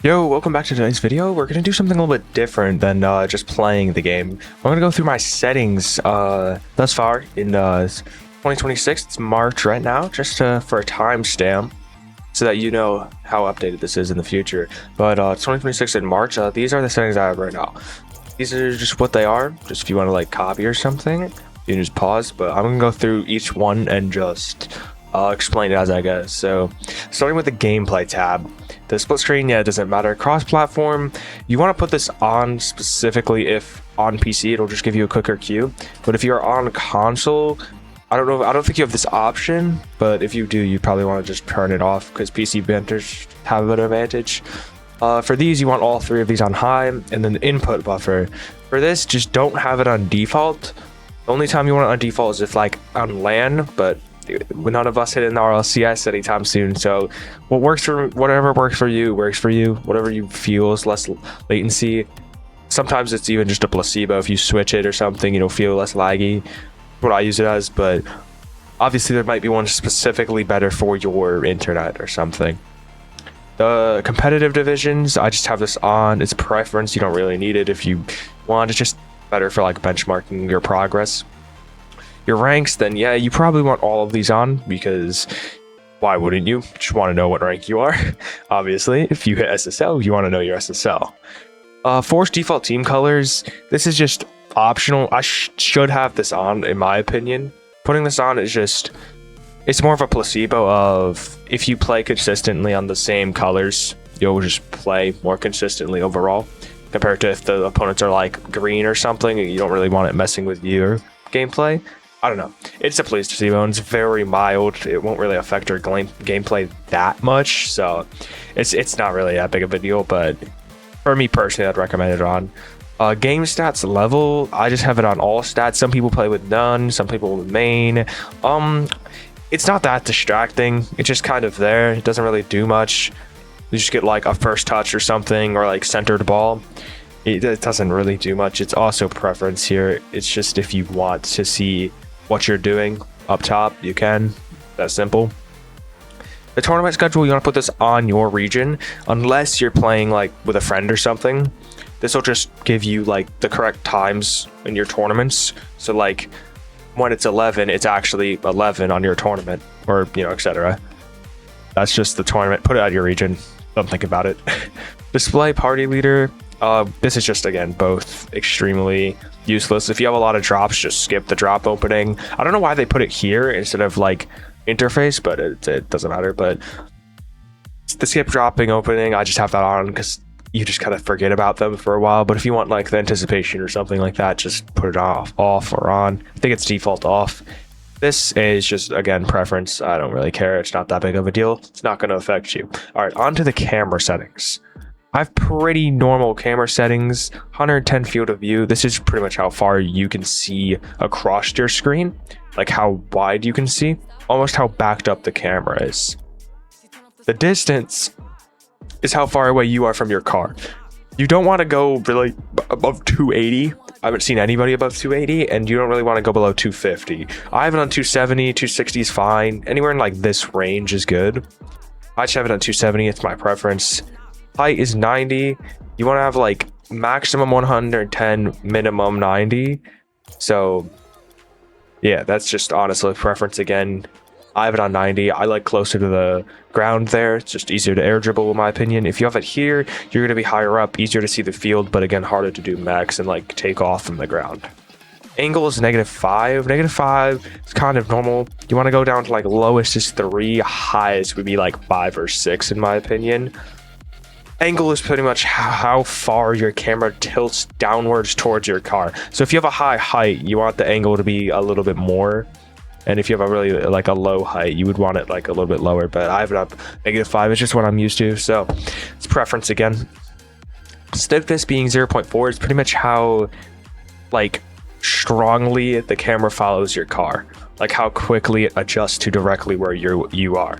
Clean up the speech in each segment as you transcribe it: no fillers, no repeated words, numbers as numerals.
Yo, welcome back to today's video. We're gonna do something a little bit different than just playing the game. I'm gonna go through my settings thus far in 2026. It's March right now, just for a timestamp so that you know how updated this is in the future. But 2026 in March, these are the settings I have right now. These are just what they are. Just if you want to like copy or something, you can just pause. But I'm gonna go through each one and just explain it as I go. So starting with the gameplay tab. The split screen, yeah, it doesn't matter. Cross-platform, you want to put this on specifically if on PC, it'll just give you a quicker queue. But if you're on console, I don't think you have this option, but if you do, you probably want to just turn it off because PC vendors have an advantage. For these, you want all three of these on high, and then the input buffer. For this, just don't have it on default. The only time you want it on default is if like on LAN, but none of us hit an RLCS anytime soon, so whatever works for you works for you. Whatever you feel is less latency. Sometimes it's even just a placebo. If you switch it or something, you'll feel less laggy. What I use it as, but obviously there might be one specifically better for your internet or something. The competitive divisions, I just have this on. It's preference. You don't really need it if you want. It's just better for like benchmarking your progress. Your ranks, then yeah, you probably want all of these on because why wouldn't you? Just want to know what rank you are. Obviously, if you hit SSL, you want to know your SSL. Force default team colors, this is just optional. I should have this on, in my opinion. Putting this on is just, it's more of a placebo of if you play consistently on the same colors, you'll just play more consistently overall. Compared to if the opponents are like green or something, you don't really want it messing with your gameplay. I don't know. It's a placebo and it's very mild. It won't really affect your gameplay that much, so it's not really that big of a deal. But for me personally, I'd recommend it on. Game stats level, I just have it on all stats. Some people play with none, some people with main. It's not that distracting. It's just kind of there. It doesn't really do much. You just get like a first touch or something, or like centered ball. It doesn't really do much. It's also preference here. It's just if you want to see what you're doing up top, you can. That's simple. The tournament schedule, you want to put this on your region unless you're playing like with a friend or something. This will just give you like the correct times in your tournaments. So like when it's 11, it's actually 11 on your tournament, or etc. That's just the tournament. Put it out your region. Don't think about it. Display party leader. This is just, again, both extremely useless. If you have a lot of drops, just skip the drop opening. I don't know why they put it here instead of like interface, but it doesn't matter. But the skip dropping opening, I just have that on because you just kind of forget about them for a while. But if you want like the anticipation or something like that, just put it off or on. I think it's default off. This is just, again, preference. I don't really care. It's not that big of a deal. It's not going to affect you. All right, on to the camera settings. I have pretty normal camera settings, 110 field of view. This is pretty much how far you can see across your screen, like how wide you can see, almost how backed up the camera is. The distance is how far away you are from your car. You don't want to go really above 280. I haven't seen anybody above 280, and you don't really want to go below 250. I have it on 270, 260 is fine. Anywhere in like this range is good. I just have it on 270, it's my preference. Height is 90. You want to have like maximum 110, minimum 90. So yeah, that's just honestly preference again. I have it on 90. I like closer to the ground there. It's just easier to air dribble in my opinion. If you have it here, you're going to be higher up, easier to see the field, but again, harder to do max and like take off from the ground. Angle is -5. -5 is kind of normal. You want to go down to like lowest is 3, highest would be like 5 or 6 in my opinion. Angle is pretty much how far your camera tilts downwards towards your car. So if you have a high height, you want the angle to be a little bit more. And if you have a really like a low height, you would want it like a little bit lower. But I have it up -5. It's just what I'm used to. So it's preference again. Stiffness being 0.4 is pretty much how like strongly the camera follows your car. Like how quickly it adjusts to directly where you are.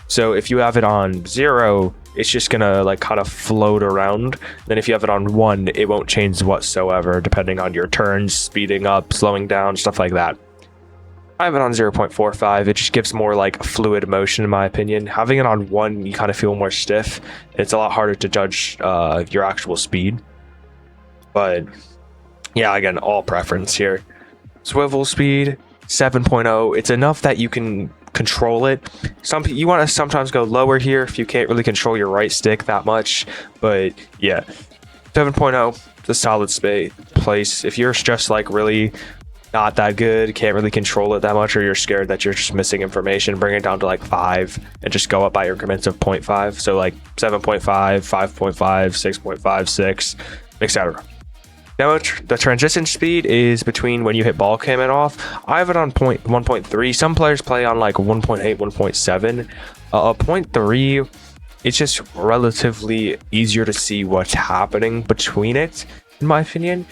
So if you have it on 0, it's just gonna like kind of float around. Then if you have it on 1, it won't change whatsoever depending on your turns, speeding up, slowing down, stuff like that. I have it on 0.45. It just gives more like fluid motion in my opinion. Having it on 1, you kind of feel more stiff. It's a lot harder to judge your actual speed. But yeah, again, all preference here. Swivel speed 7.0. It's enough that you can control it. You want to sometimes go lower here if you can't really control your right stick that much. But yeah, 7.0 is a solid place. If you're just like really not that good, can't really control it that much, or you're scared that you're just missing information, bring it down to like 5 and just go up by increments of 0.5. So like 7.5, 5.5, 6.5, 6, etc. Now the transition speed is between when you hit ball cam and off. I have it on 1.3. Some players play on like 1.8, 1.7. 0.3, it's just relatively easier to see what's happening between it, in my opinion.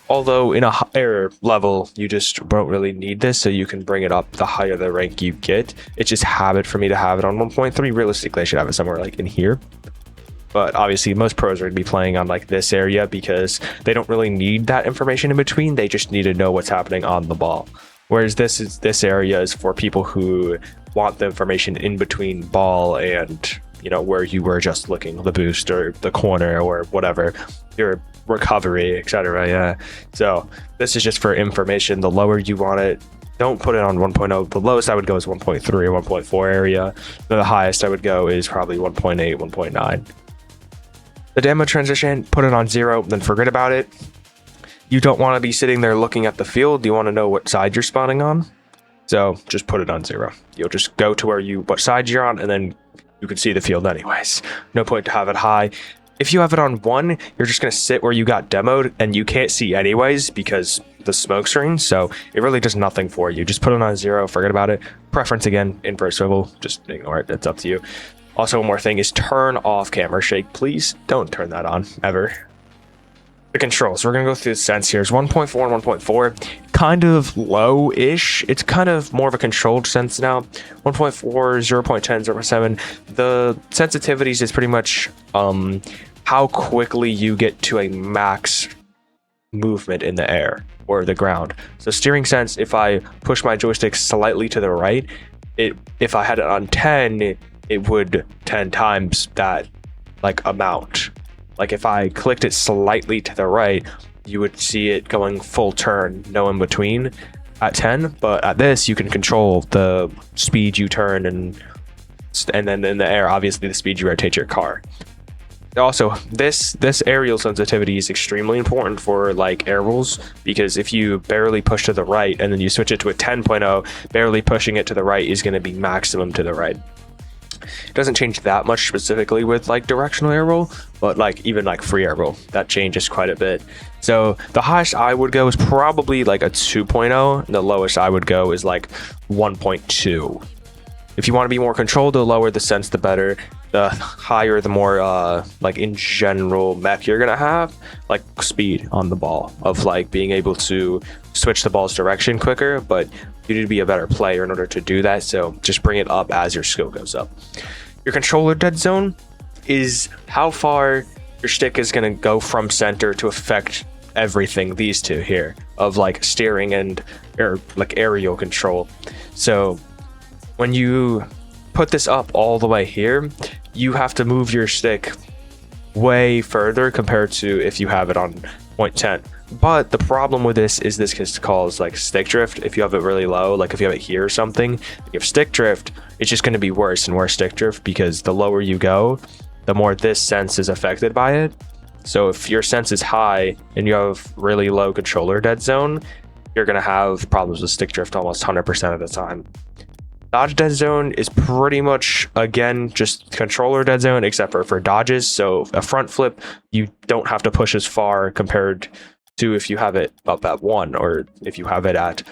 Although in a higher level, you just don't really need this, so you can bring it up the higher the rank you get. It's just habit for me to have it on 1.3. Realistically, I should have it somewhere like in here. But obviously, most pros are going to be playing on like this area because they don't really need that information in between. They just need to know what's happening on the ball. Whereas this area is for people who want the information in between ball and, you know, where you were just looking, the boost or the corner or whatever, your recovery, etc. Yeah, so this is just for information. The lower you want it, don't put it on 1.0. The lowest I would go is 1.3 or 1.4 area. The highest I would go is probably 1.8, 1.9. The demo transition, put it on 0, then forget about it. You don't want to be sitting there looking at the field. You want to know what side you're spawning on, so just put it on 0. You'll just go to what side you're on, and then you can see the field anyways. No point to have it high. If you have it on 1, you're just going to sit where you got demoed and you can't see anyways because the smoke screen. So it really does nothing for you. Just put it on 0, forget about it. Preference again, invert swivel, just ignore it. It's up to you. Also, one more thing is turn off camera shake. Please don't turn that on ever. The controls, we're going to go through the sense here. It's 1.4 and 1.4, kind of low-ish. It's kind of more of a controlled sense now. 1.4, 0.10, 0.7. The sensitivities is pretty much how quickly you get to a max movement in the air or the ground. So steering sense, if I push my joystick slightly to the right, if I had it on 10, it would 10 times that like amount. Like if I clicked it slightly to the right, you would see it going full turn, no in between at 10. But at this, you can control the speed you turn and then in the air, obviously the speed you rotate your car. Also, this aerial sensitivity is extremely important for like air rules, because if you barely push to the right and then you switch it to a 10.0, barely pushing it to the right is going to be maximum to the right. It doesn't change that much specifically with like directional air roll, but like even like free air roll, that changes quite a bit. So the highest I would go is probably like a 2.0, and the lowest I would go is like 1.2. If you want to be more controlled, the lower the sense, the better. The higher, the more like in general mech you're gonna have, like speed on the ball, of like being able to switch the ball's direction quicker, but you need to be a better player in order to do that, so just bring it up as your skill goes up. Your controller dead zone is how far your stick is going to go from center to affect everything, these two here, of like steering and like aerial control. So when you put this up all the way here, you have to move your stick way further compared to if you have it on 0.10. But the problem with this is this can cause like stick drift if you have it really low. Like if you have it here or something, if you have stick drift, it's just going to be worse and worse stick drift, because the lower you go, the more this sense is affected by it. So if your sense is high and you have really low controller dead zone, you're going to have problems with stick drift almost 100% of the time. Dodge dead zone is pretty much, again, just controller dead zone, except for dodges. So a front flip, you don't have to push as far compared to if you have it up at 1, or if you have it at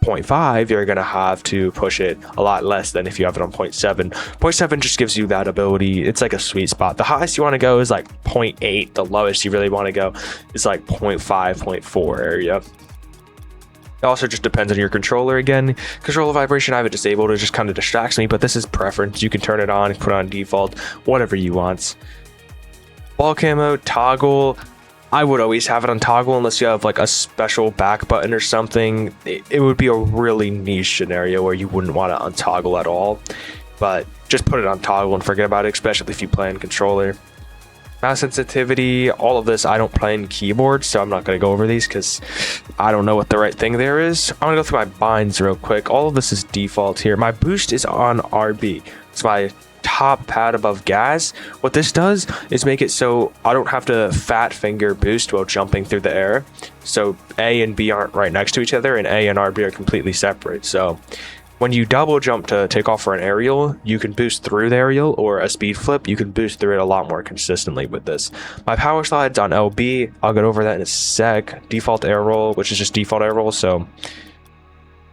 0.5, you're going to have to push it a lot less than if you have it on 0.7. 0.7 just gives you that ability. It's like a sweet spot. The highest you want to go is like 0.8. The lowest you really want to go is like 0.5, 0.4 area. It also just depends on your controller again. Controller vibration, I have it disabled. It just kind of distracts me, but this is preference. You can turn it on, put it on default, whatever you want. Ball camo, toggle. I would always have it on toggle unless you have like a special back button or something. It would be a really niche scenario where you wouldn't want to untoggle at all. But just put it on toggle and forget about it, especially if you play in controller. Mouse sensitivity, all of this, I don't play in keyboard, so I'm not going to go over these because I don't know what the right thing there is. I'm going to go through my binds real quick. All of this is default here. My boost is on RB. It's my top pad above gas. What this does is make it so I don't have to fat finger boost while jumping through the air. So A and B aren't right next to each other, and A and RB are completely separate. So when you double jump to take off for an aerial, you can boost through the aerial, or a speed flip, you can boost through it a lot more consistently with this. My power slide's on LB. I'll get over that in a sec. Default air roll, which is just default air roll, so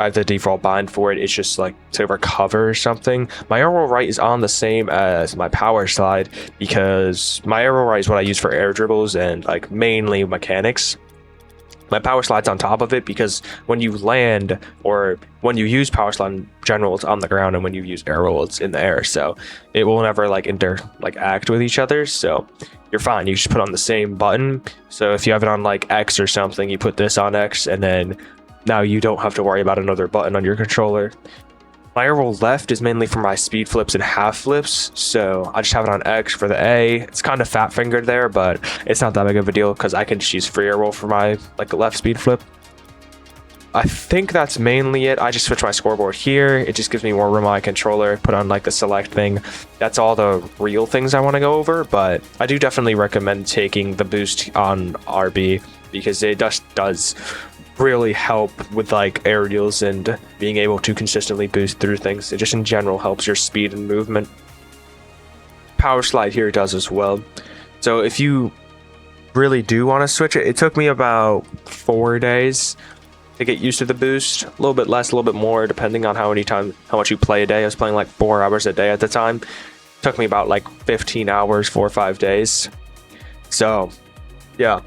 I have the default bind for it. It's just like to recover or something. My air roll right is on the same as my power slide because my air roll right is what I use for air dribbles and like mainly mechanics. My power slide's on top of it because when you land or when you use power slide in general, it's on the ground, and when you use air roll, it's in the air. So it will never like act with each other. So you're fine. You just put on the same button. So if you have it on like X or something, you put this on X, and then now you don't have to worry about another button on your controller. My air roll left is mainly for my speed flips and half flips, so I just have it on X for the A. It's kind of fat fingered there, but it's not that big of a deal because I can just use free air roll for my like left speed flip. I think that's mainly it. I just switch my scoreboard here. It just gives me more room on my controller. Put on like the select thing. That's all the real things I want to go over, but I do definitely recommend taking the boost on RB because it just does really help with like aerials and being able to consistently boost through things. It just in general helps your speed and movement. Power slide here does as well. So if you really do want to switch it, it took me about 4 days to get used to the boost. A little bit less, a little bit more, depending on how much you play a day. I was playing like 4 hours a day at the time. It took me about like 15 hours, 4 or 5 days. So yeah,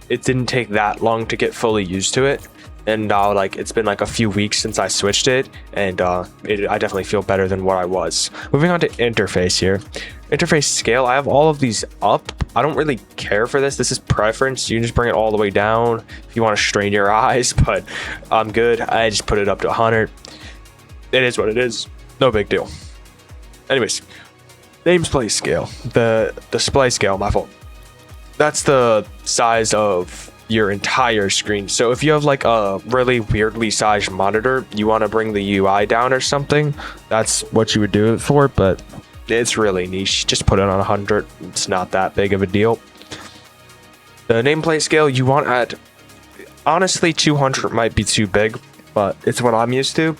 it didn't take that long to get fully used to it, and now like it's been like a few weeks since I switched it, and I definitely feel better than what I was. Moving on to interface here. Interface scale, I have all of these up. I don't really care for this. This is preference. You can just bring it all the way down if you want to strain your eyes, but I'm good. I just put it up to 100. It is what it is. No big deal. Anyways, nameplate scale, the display scale, my fault. That's the size of your entire screen. So if you have like a really weirdly sized monitor, you want to bring the UI down or something, that's what you would do it for, but it's really niche. Just put it on 100. It's not that big of a deal. The nameplate scale you want at, honestly, 200 might be too big, but it's what I'm used to.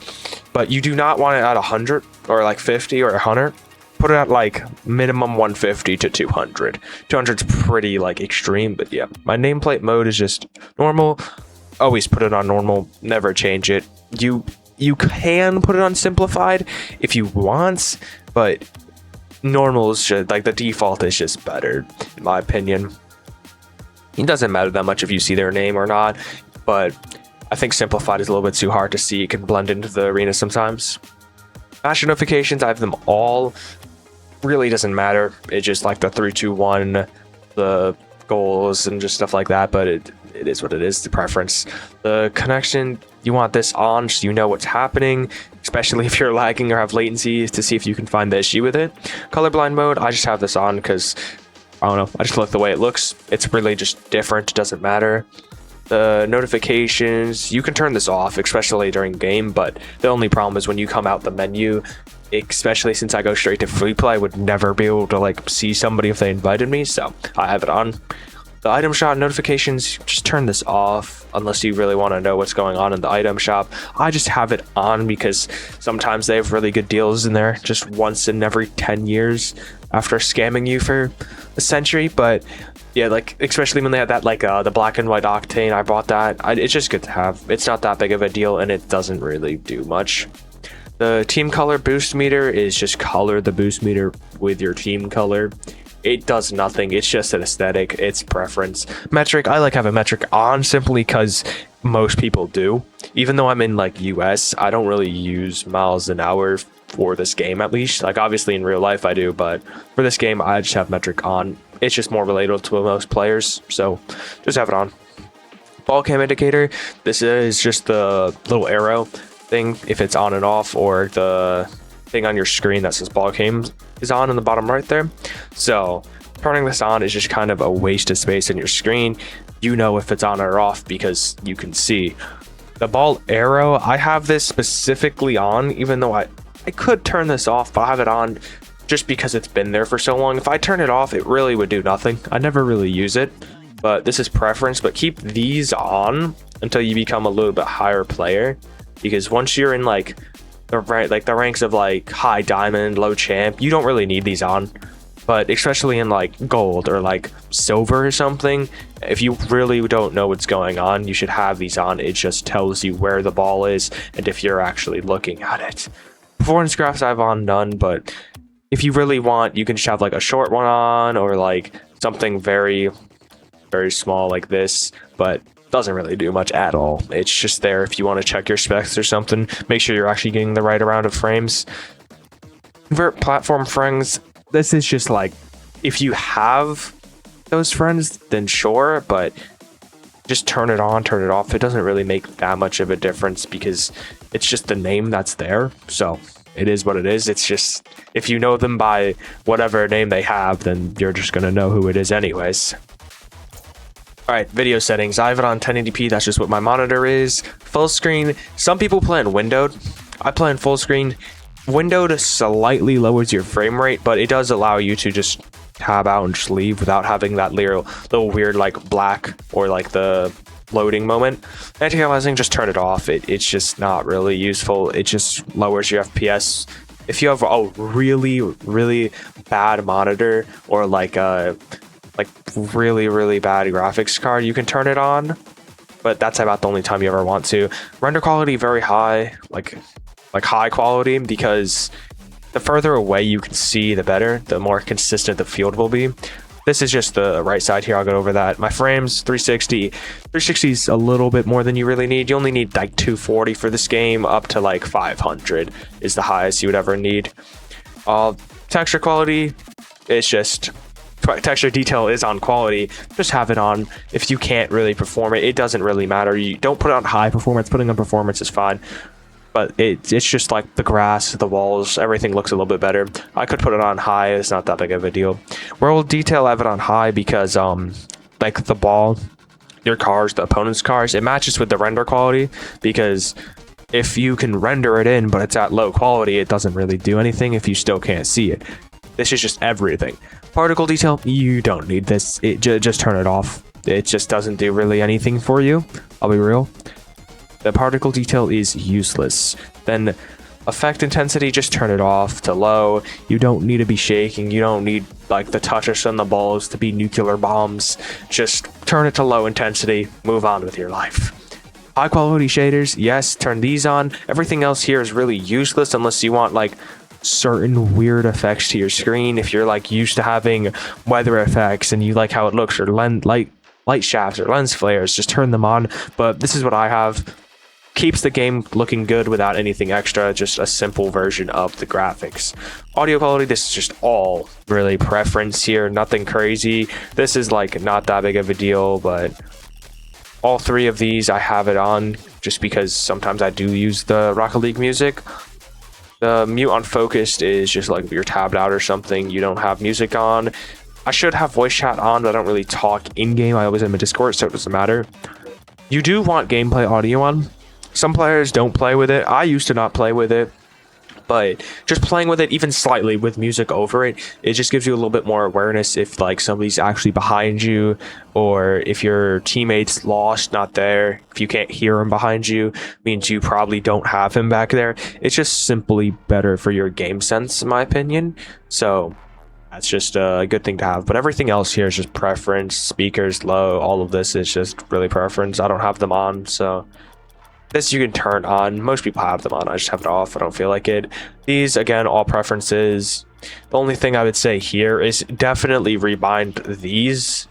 But you do not want it at 100 or like 50 or 100. Put it at like minimum 150 to 200. 200 is pretty like extreme, but yeah. My nameplate mode is just normal. Always put it on normal. Never change it. You can put it on simplified if you want, but normal is just like the default is just better in my opinion. It doesn't matter that much if you see their name or not, but I think simplified is a little bit too hard to see. It can blend into the arena sometimes. Match notifications, I have them all. Really doesn't matter. It's just like the 3, 2, 1, the goals and just stuff like that, but it is what it is, the preference. The connection, you want this on so you know what's happening, especially if you're lagging or have latency, to see if you can find the issue with it. Colorblind mode, I just have this on because I don't know, I just like the way it looks. It's really just different. It doesn't matter. The notifications, you can turn this off, especially during game, but the only problem is when you come out the menu, especially since I go straight to free play, I would never be able to like see somebody if they invited me, so I have it on. The item shop notifications, just turn this off unless you really want to know what's going on in the item shop. I just have it on because sometimes they have really good deals in there just once in every 10 years after scamming you for a century. But yeah, like especially when they had that like the black and white octane, I bought that. It's just good to have. It's not that big of a deal and it doesn't really do much. The team color boost meter is just color the boost meter with your team color. It does nothing. It's just an aesthetic. It's preference. Metric, I like having metric on simply because most people do. Even though I'm in like US, I don't really use miles an hour for this game, at least. Like obviously in real life I do, but for this game I just have metric on. it's just more relatable to most players, so just have it on. Ball cam indicator, this is just the little arrow thing if it's on and off, or the thing on your screen that says ball cam is on in the bottom right there. So turning this on is just kind of a waste of space in your screen. You know if it's on or off because you can see. The ball arrow, I have this specifically on, even though I could turn this off, but I have it on just because it's been there for so long. If I turn it off, it really would do nothing. I never really use it, but this is preference. But keep these on until you become a little bit higher player, because once you're in like the ranks of like high diamond, low champ, you don't really need these on. But especially in like gold or like silver or something, if you really don't know what's going on, you should have these on. It just tells you where the ball is and if you're actually looking at it. Performance graphs I have on none, but if you really want, you can just have like a short one on, or like something very, very small like this, but doesn't really do much at all. It's just there if you want to check your specs or something. Make sure you're actually getting the right amount of frames. Convert platform frames. This is just like, if you have those friends, then sure, but just turn it on, turn it off. It doesn't really make that much of a difference because it's just the name that's there. So it is what it is. It's just, if you know them by whatever name they have, then you're just going to know who it is anyways. All right, video settings. I have it on 1080p. That's just what my monitor is. Full screen. Some people play in windowed. I play in full screen. Windowed slightly lowers your frame rate, but it does allow you to just tab out and just leave without having that little weird like black or like the loading moment. Anti-aliasing, just turn it off. It's just not really useful. It just lowers your FPS. If you have a really bad monitor or like a really bad graphics card, you can turn it on, but that's about the only time you ever want to. Render quality very high, like high quality, because the further away you can see, the better, the more consistent the field will be. This is just the right side here. I'll go over that. My frames, 360. 360 is a little bit more than you really need. You only need like 240 for this game, up to like 500 is the highest you would ever need. Texture quality, it's just texture detail is on quality. Just have it on. If you can't really perform it, it doesn't really matter. You don't put it on high performance. Putting on performance is fine. But it's just like the grass, the walls, everything looks a little bit better. I could put it on high. It's not that big of a deal. World detail, I have it on high because like the ball, your cars, the opponent's cars, it matches with the render quality, because if you can render it in but it's at low quality, it doesn't really do anything if you still can't see it. This is just everything. Particle detail, you don't need this. Just turn it off. It just doesn't do really anything for you. I'll be real. The particle detail is useless. Then effect intensity, just turn it off to low. You don't need to be shaking. You don't need like the touches on the balls to be nuclear bombs. Just turn it to low intensity. Move on with your life. High quality shaders, yes, turn these on. Everything else here is really useless unless you want like certain weird effects to your screen. If you're like used to having weather effects and you like how it looks, or light shafts or lens flares, just turn them on. But this is what I have. Keeps the game looking good without anything extra, just a simple version of the graphics. Audio quality, this is just all really preference here, nothing crazy. This is like not that big of a deal, but all three of these I have it on just because sometimes I do use the Rocket League music. The mute unfocused is just like if you're tabbed out or something, you don't have music on. I should have voice chat on, but I don't really talk in-game. I always am in Discord, so it doesn't matter. You do want gameplay audio on. Some players don't play with it. I used to not play with it, but just playing with it even slightly with music over it, it just gives you a little bit more awareness if like somebody's actually behind you, or if your teammate's lost, not there. If you can't hear him behind you, means you probably don't have him back there. It's just simply better for your game sense, in my opinion. So that's just a good thing to have. But everything else here is just preference. Speakers low, all of this is just really preference. I don't have them on, so this you can turn on. Most people have them on. I just have it off. I don't feel like it. These, again, all preferences. The only thing I would say here is definitely rebind these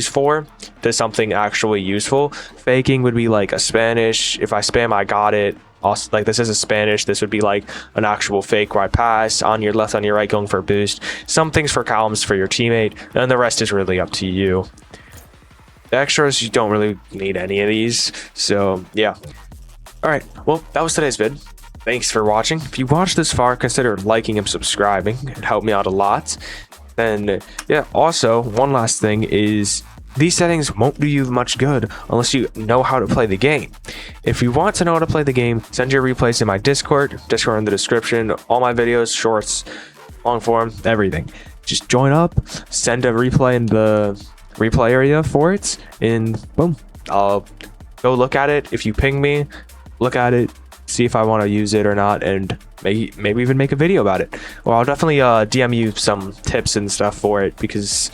four to something actually useful. Faking would be like a Spanish. If I spam I got it, Also, like this isn't Spanish. This would be like an actual fake right pass on your left, on your right, going for a boost. Some things for columns for your teammate, and the rest is really up to you. The extras, you don't really need any of these. So yeah. All right. Well, that was today's vid. Thanks for watching. If you watched this far, consider liking and subscribing. It helped me out a lot. And yeah, also one last thing is these settings won't do you much good unless you know how to play the game. If you want to know how to play the game, send your replays in my Discord in the description, all my videos, shorts, long form, everything. Just join up, send a replay in the replay area for it, and boom, I'll go look at it. If you ping me, look at it, see if I want to use it or not, and maybe even make a video about it. Or I'll definitely DM you some tips and stuff for it, because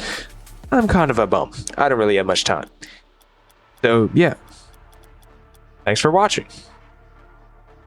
I'm kind of a bum. I don't really have much time. So yeah, thanks for watching.